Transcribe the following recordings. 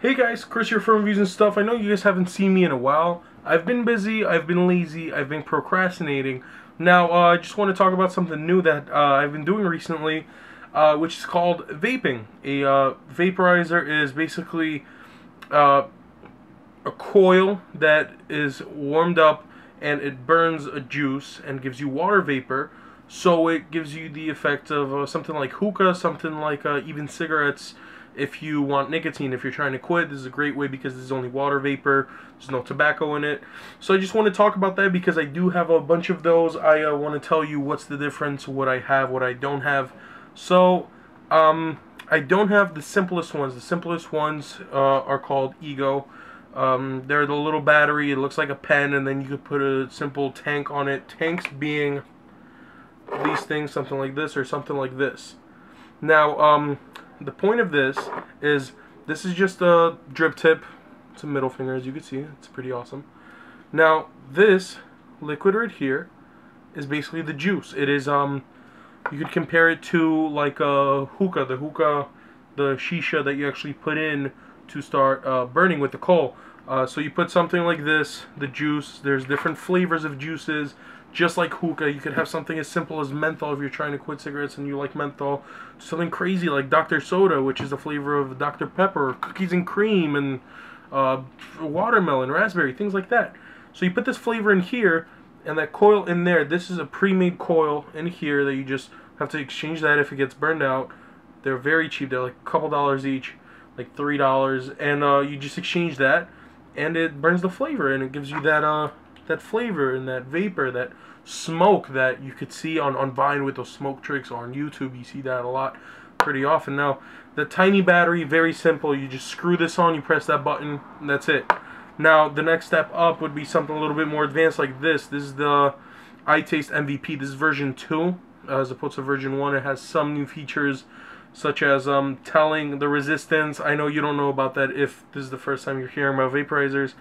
Hey guys, Chris here from Reviews and Stuff. I know you guys haven't seen me in a while. I've been busy, I've been lazy, I've been procrastinating. Now, I just want to talk about something new that I've been doing recently, which is called vaping. A vaporizer is basically a coil that is warmed up and it burns a juice and gives you water vapor. So it gives you the effect of something like hookah, something like even cigarettes. If you want nicotine, if you're trying to quit, this is a great way because there's only water vapor, there's no tobacco in it. So I just want to talk about that because I do have a bunch of those. I want to tell you what's the difference, what I have, what I don't have. So I don't have the simplest ones. The simplest ones are called Ego. They're the little battery, it looks like a pen, and then you could put a simple tank on it. Tanks being these things, something like this or something like this. Now, the point of this is just a drip tip. It's a middle finger, as you can see. It's pretty awesome. Now, this liquid right here is basically the juice. It is, you could compare it to like a hookah, the shisha that you actually put in to start burning with the coal. So you put something like this, the juice. There's different flavors of juices. Just like hookah, you could have something as simple as menthol if you're trying to quit cigarettes and you like menthol. Something crazy like Dr. Soda, which is the flavor of Dr. Pepper, cookies and cream, and watermelon, raspberry, things like that. So you put this flavor in here, and that coil in there. This is a pre-made coil in here that you just have to exchange that if it gets burned out. They're very cheap. They're like a couple dollars each, like $3, and you just exchange that, and it burns the flavor, and it gives you that that flavor and that vapor, that smoke that you could see on Vine with those smoke tricks, or on YouTube. You see that a lot, pretty often. Now, the tiny battery, very simple. You just screw this on, you press that button, and that's it. Now, the next step up would be something a little bit more advanced like this. This is the iTaste MVP. This is version 2 as opposed to version 1. It has some new features, such as telling the resistance. I know you don't know about that if this is the first time you're hearing about vaporizers.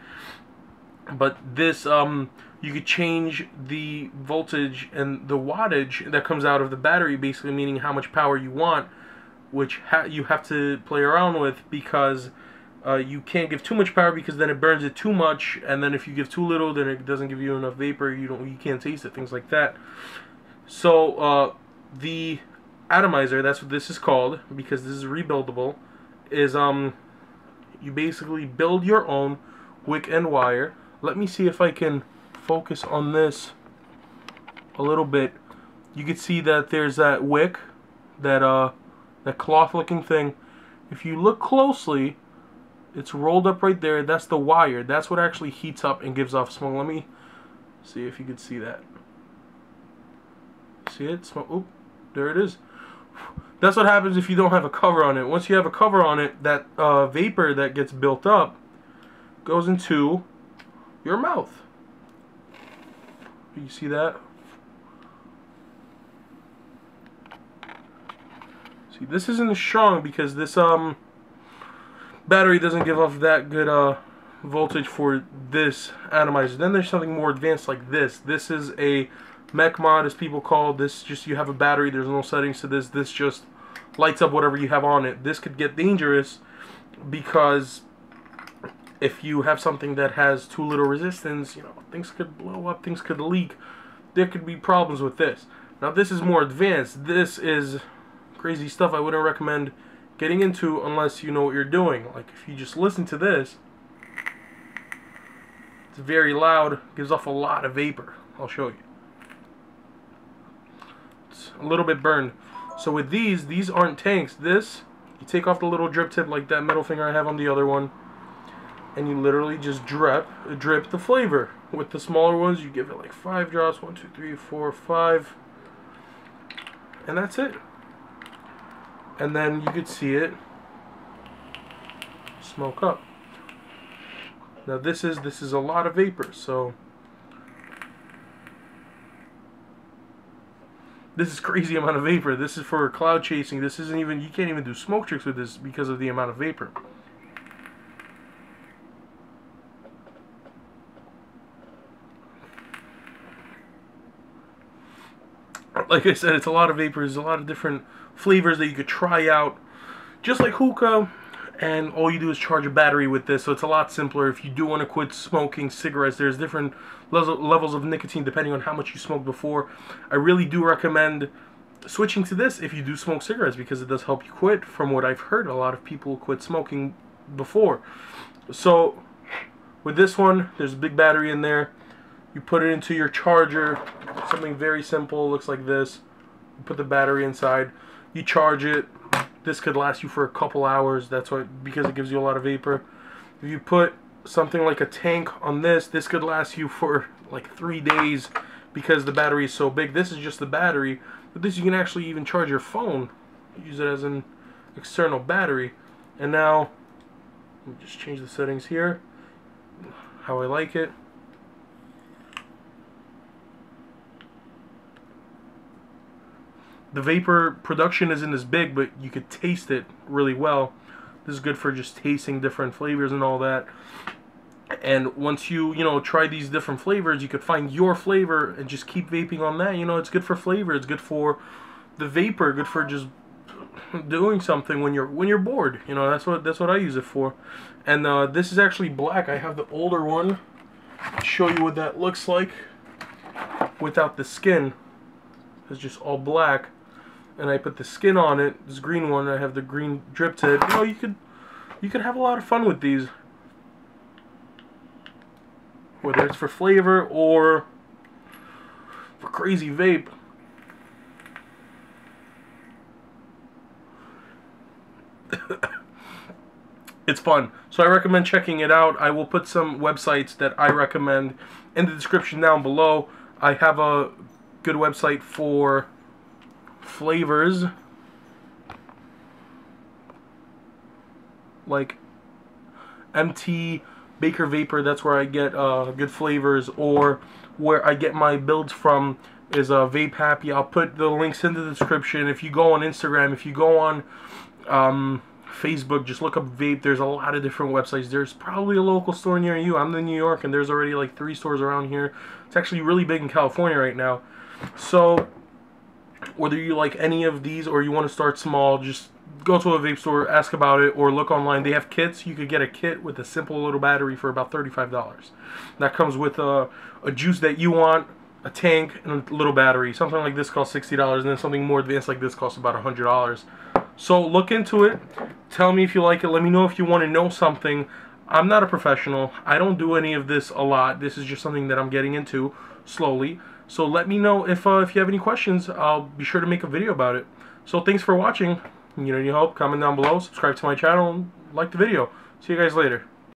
But this, you could change the voltage and the wattage that comes out of the battery, basically meaning how much power you want, which you have to play around with, because you can't give too much power because then it burns it too much, and then if you give too little, then it doesn't give you enough vapor. You can't taste it, things like that. So the atomizer, that's what this is called, because this is rebuildable, is you basically build your own wick and wire. Let me see if I can focus on this a little bit. You can see that there's that wick, that cloth-looking thing. If you look closely, it's rolled up right there. That's the wire. That's what actually heats up and gives off smoke. Let me see if you can see that. See it? Smoke. Oop, there it is. That's what happens if you don't have a cover on it. Once you have a cover on it, that vapor that gets built up goes into your mouth. You see that? See, this isn't as strong because this battery doesn't give off that good voltage for this atomizer. Then there's something more advanced like this. This is a mech mod, as people call this. Just you have a battery. There's no settings to this. This just lights up whatever you have on it. This could get dangerous because if you have something that has too little resistance, you know, things could blow up, things could leak. There could be problems with this. Now, this is more advanced. This is crazy stuff I wouldn't recommend getting into unless you know what you're doing. Like, if you just listen to this, it's very loud, gives off a lot of vapor. I'll show you. It's a little bit burned. So with these aren't tanks. This, you take off the little drip tip like that middle finger I have on the other one, and you literally just drip the flavor. With the smaller ones, you give it like 5 drops. 1, 2, 3, 4, 5. And that's it. And then you could see it smoke up. Now this is a lot of vapor, so this is crazy amount of vapor. This is for cloud chasing. This isn't even, you can't even do smoke tricks with this because of the amount of vapor. Like I said, it's a lot of vapors, a lot of different flavors that you could try out. Just like hookah and all you do is charge a battery with this, so it's a lot simpler. If you do want to quit smoking cigarettes, there's different levels of nicotine depending on how much you smoked before. I really do recommend switching to this if you do smoke cigarettes, because it does help you quit. From what I've heard, a lot of people quit smoking before. So with this one, there's a big battery in there. You put it into your charger, something very simple, looks like this. You put the battery inside, you charge it. This could last you for a couple hours. That's why, because it gives you a lot of vapor. If you put something like a tank on this, this could last you for like 3 days because the battery is so big. This is just the battery, but this you can actually even charge your phone. Use it as an external battery. And now, let me just change the settings here, how I like it. The vapor production isn't as big, but you could taste it really well. This is good for just tasting different flavors and all that. And once you try these different flavors, you could find your flavor and just keep vaping on that. It's good for flavor. It's good for the vapor. Good for just doing something when you're bored. That's what I use it for. And this is actually black. I have the older one. I'll show you what that looks like without the skin. It's just all black. And I put the skin on it. This green one, I have the green drip tip. You could have a lot of fun with these, whether it's for flavor or for crazy vape. It's fun. So I recommend checking it out. I will put some websites that I recommend in the description down below. I have a good website for flavors like MT Baker Vapor. That's where I get good flavors, or where I get my builds from is Vape Happy. I'll put the links in the description. If you go on Instagram, if you go on Facebook, just look up Vape. There's a lot of different websites. There's probably a local store near you. I'm in New York, and there's already like 3 stores around here. It's actually really big in California right now. So whether you like any of these or you want to start small, just go to a vape store, ask about it, or look online. They have kits. You could get a kit with a simple little battery for about $35. That comes with a juice that you want, a tank, and a little battery. Something like this costs $60, and then something more advanced like this costs about $100. So look into it. Tell me if you like it. Let me know if you want to know something. I'm not a professional. I don't do any of this a lot. This is just something that I'm getting into slowly. So let me know if you have any questions. I'll be sure to make a video about it. So thanks for watching. You need any help, comment down below, subscribe to my channel, and like the video. See you guys later.